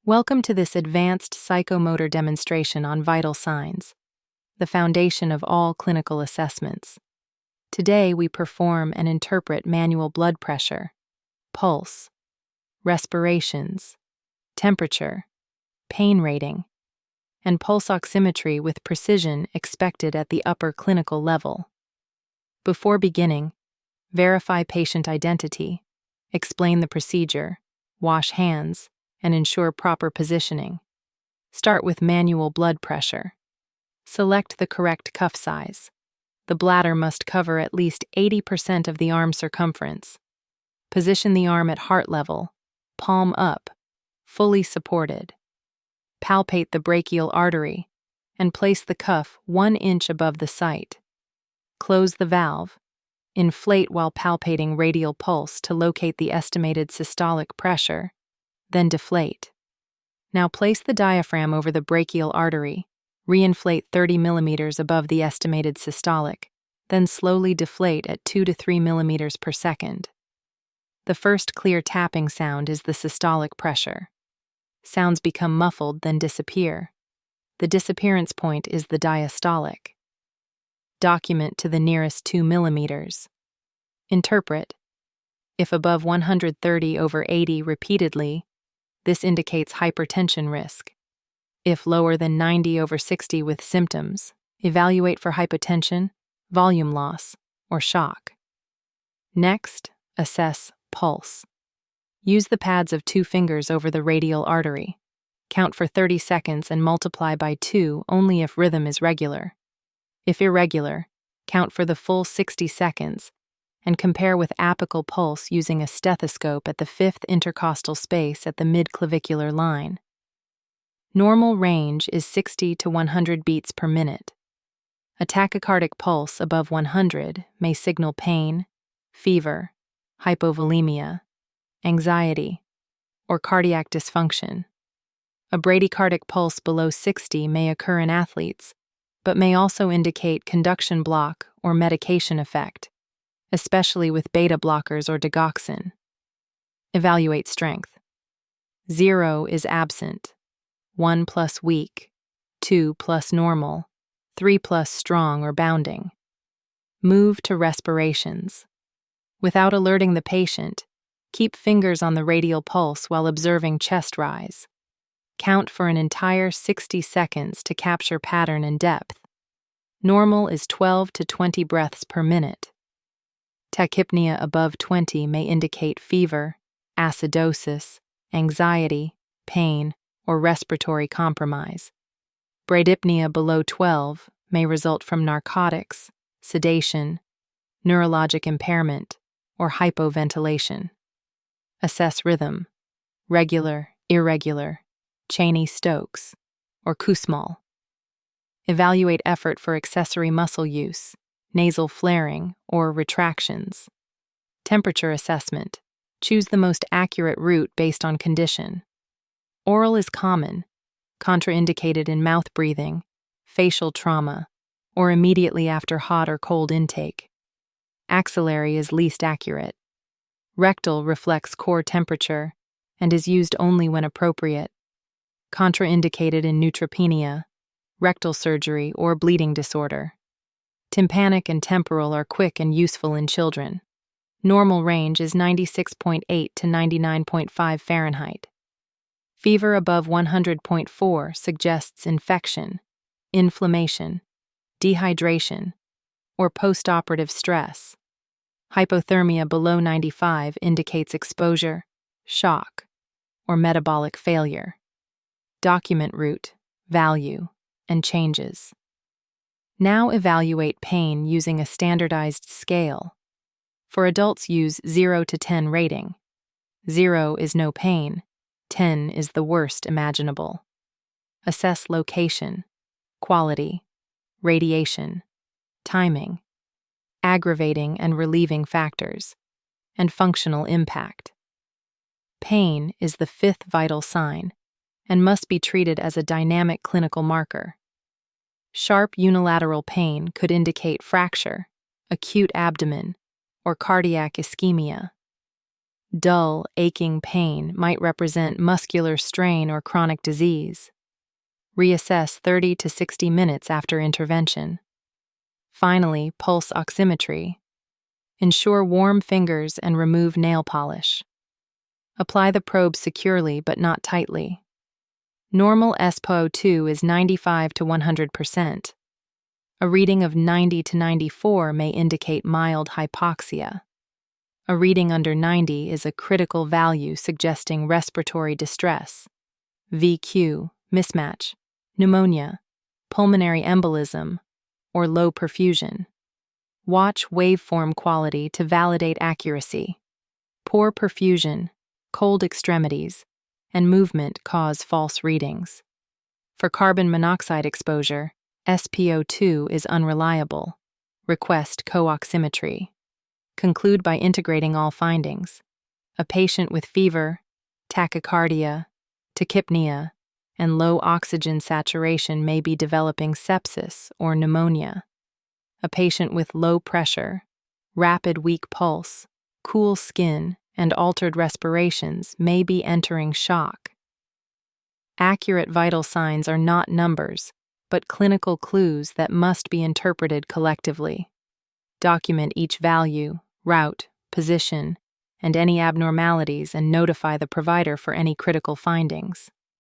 Welcome to this advanced psychomotor demonstration on vital signs, the foundation of all clinical assessments. Today, we perform and interpret manual blood pressure, pulse, respirations, temperature, pain rating, and pulse oximetry with precision expected at the upper clinical level. Before beginning, verify patient identity, explain the procedure, wash hands, and ensure proper positioning. Start with manual blood pressure. Select the correct cuff size. The bladder must cover at least 80% of the arm circumference. Position the arm at heart level, palm up, fully supported. Palpate the brachial artery and place the cuff 1 inch above the site. Close the valve. Inflate while palpating radial pulse to locate the estimated systolic pressure, then deflate. Now place the diaphragm over the brachial artery, reinflate 30 millimeters above the estimated systolic, then slowly deflate at 2 to 3 millimeters per second. The first clear tapping sound is the systolic pressure. Sounds become muffled, then disappear. The disappearance point is the diastolic. Document to the nearest 2 millimeters. Interpret. If above 130/80 repeatedly, this indicates hypertension risk. If lower than 90/60 with symptoms, evaluate for hypotension, volume loss, or shock. Next, assess pulse. Use the pads of 2 fingers over the radial artery. Count for 30 seconds and multiply by 2 only if rhythm is regular. If irregular, count for the full 60 seconds and compare with apical pulse using a stethoscope at the 5th intercostal space at the mid-clavicular line. Normal range is 60 to 100 beats per minute. A tachycardic pulse above 100 may signal pain, fever, hypovolemia, anxiety, or cardiac dysfunction. A bradycardic pulse below 60 may occur in athletes, but may also indicate conduction block or medication effect, especially with beta blockers or digoxin. Evaluate strength. 0 is absent, 1 plus weak, 2 plus normal, 3 plus strong or bounding. Move to respirations. Without alerting the patient, keep fingers on the radial pulse while observing chest rise. Count for an entire 60 seconds to capture pattern and depth. Normal is 12 to 20 breaths per minute. Tachypnea above 20 may indicate fever, acidosis, anxiety, pain, or respiratory compromise. Bradypnea below 12 may result from narcotics, sedation, neurologic impairment, or hypoventilation. Assess rhythm: regular, irregular, Cheney-Stokes, or Kussmaul. Evaluate effort for accessory muscle use, nasal flaring, or retractions. Temperature assessment. Choose the most accurate route based on condition. Oral is common, contraindicated in mouth breathing, facial trauma, or immediately after hot or cold intake. Axillary is least accurate. Rectal reflects core temperature and is used only when appropriate. Contraindicated in neutropenia, rectal surgery, or bleeding disorder. Tympanic and temporal are quick and useful in children. Normal range is 96.8 to 99.5 Fahrenheit. Fever above 100.4 suggests infection, inflammation, dehydration, or postoperative stress. Hypothermia below 95 indicates exposure, shock, or metabolic failure. Document route, value, and changes. Now evaluate pain using a standardized scale. For adults, use 0 to 10 rating. 0 is no pain, 10 is the worst imaginable. Assess location, quality, radiation, timing, aggravating and relieving factors, and functional impact. Pain is the 5th vital sign and must be treated as a dynamic clinical marker. Sharp unilateral pain could indicate fracture, acute abdomen, or cardiac ischemia. Dull, aching pain might represent muscular strain or chronic disease. Reassess 30 to 60 minutes after intervention. Finally, pulse oximetry. Ensure warm fingers and remove nail polish. Apply the probe securely but not tightly. Normal SpO₂ is 95 to 100%. A reading of 90 to 94 may indicate mild hypoxia. A reading under 90 is a critical value suggesting respiratory distress, VQ, mismatch, pneumonia, pulmonary embolism, or low perfusion. Watch waveform quality to validate accuracy. Poor perfusion, cold extremities, and movement cause false readings. For carbon monoxide exposure, SpO₂ is unreliable. Request co-oximetry. Conclude by integrating all findings. A patient with fever, tachycardia, tachypnea, and low oxygen saturation may be developing sepsis or pneumonia. A patient with low pressure, rapid weak pulse, cool skin, and altered respirations may be entering shock. Accurate vital signs are not numbers, but clinical clues that must be interpreted collectively. Document each value, route, position, and any abnormalities and notify the provider for any critical findings.